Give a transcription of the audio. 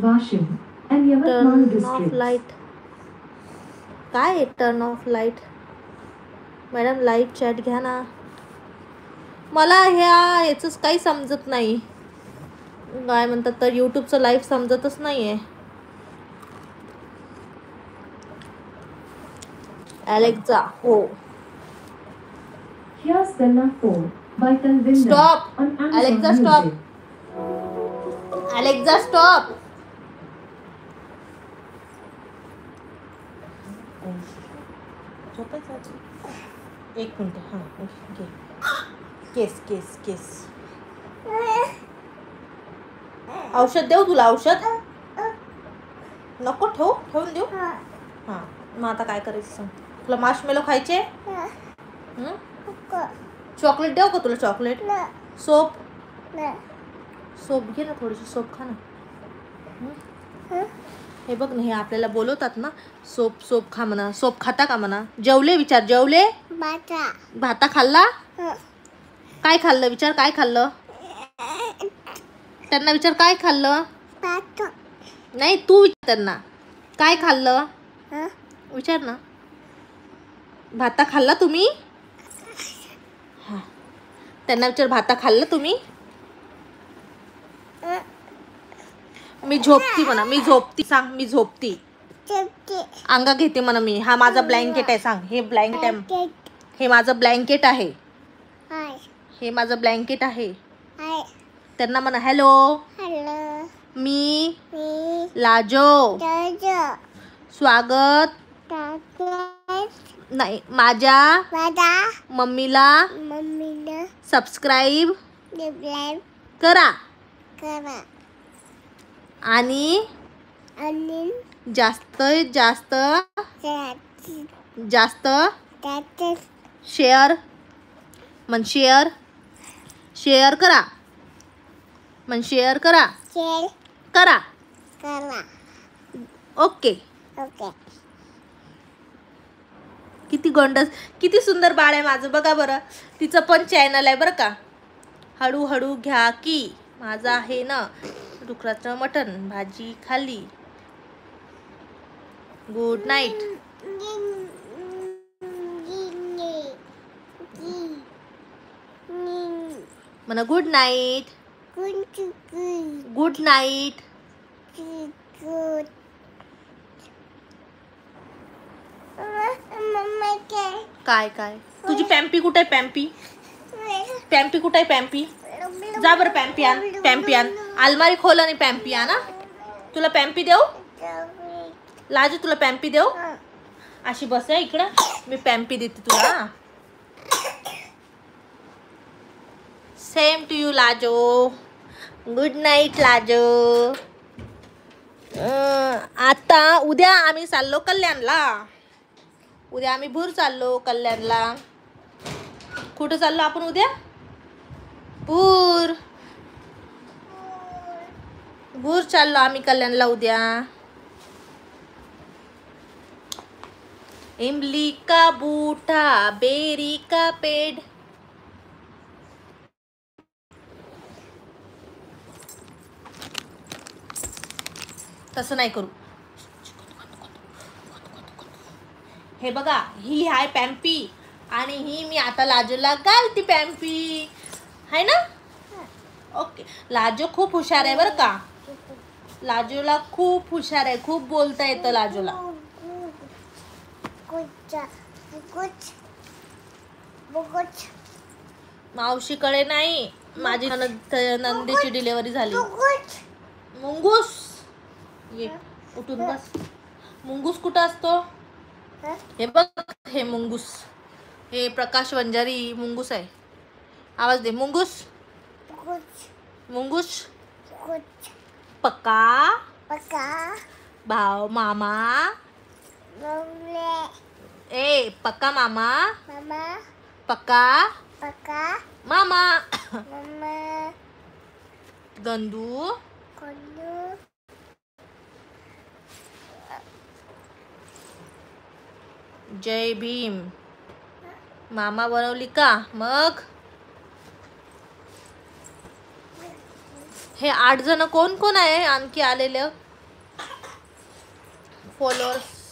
Washing and Yavatmal turn off districts. Light काय आहे turn off light? Madam live chat घ्या ना. मला याचंच काही समजत नाही. काय म्हणतात तर यूट्यूबचं लाईव्ह समजतच नाही आहे. अलेक्सा हो. Here's Bella 4 by Talvinda Stop. on Amazon Alexa, Music. stop. Alexa, stop. एक मिनिट. हां घे. केस केस केस औषध देऊ तुला? औषध नको ठेवून देऊ. हां मग आता काय करायचं सांग. तुला मार्शमेलो खायचे? चॉकलेट देऊ का तुला? चॉकलेट? सोप घे ना. थोडीशी सोप खा ना. हे बघ ना, हे आपल्याला बोलवतात ना, सोप खा म्हणा. सोप खाता का म्हणा. जेवले? विचार. जेवले? भाता खाल्ला? काय खाल्लं? विचार. काय खाल्लं? त्यांना विचार काय खाल्लं. नाही तू विचार त्यांना काय खाल्लं. विचार ना. भाता खाल्ला तुम्ही? हा त्यांना विचार. भाता खाल्लं तुम्ही? मी झोपती म्हणा. मी झोपती. सांग मी झोपती. अंगा घेते म्हणा मी. हा माझा ब्लँकेट आहे. सांग हे ब्लँकेट आहे. हे माझं ब्लँकेट आहे. हे माझं ब्लँकेट आहे. त्यांना म्हणा हॅलो. मी लाजो स्वागत नाही माझ्या मम्मीला सबस्क्राईब करा आणि जास्तीत जास्त शेअर करा. शेअर करा. ओके. किती गोंडस, किती सुंदर बाळ आहे माझं. बघा बरं. तिचं पण चॅनल आहे बरं का. हळूहळू घ्या की माझं आहे ना. डुकराचं मटण भाजी खाली. Good night. म्हणा गुड नाईट. Good night. काय तुझी पॅम्पी कुठे आहे? पॅम्पी कुठे आहे? पॅम्पी जा बरं. पॅम्पी आण. अलमारी खोल आणि पॅम्पी आण. तुला पॅम्पी देऊ? लाजू तुला पॅम्पी देऊ? अशी बस आहे इकडं. मी पॅम्पी देते तुला. सेम टू यू लाजो. गुड नाईट लाजो. आता उद्या आम्ही चाललो कल्याणला. उद्या आम्ही भूर चाललो कल्याणला. कुठं चाललो आपण उद्या? भूर चाललो आम्ही कल्याणला उद्या. इमली का बूटा बेरी का पेड़. तसं नाही करू. हे बघा ही आहे पॅम्पी आणि ही मी आता लाजूला घालती पॅम्पी आहे ना. ओके. लाजू खूप हुशार आहे बरं का. लाजूला खूप हुशार आहे. खूप बोलता येतं लाजूला. मावशीकडे नाही. माझी नंदीची डिलिव्हरी झाली. मुंगूस ये उठून बस. मुंगूस कुठं असतो? हे बघ हे मुंगूस. हे प्रकाश वंजारी मुंगूस आहे. आवाज दे. मुंगूस. पक्का भाव मामा. पक्का मामा. पक्का मामा. गंदू. जय भीम. मामा बनवली का मग? हे 8 जण कोण कोण आहे आणखी आलेलं फॉलोअर्स?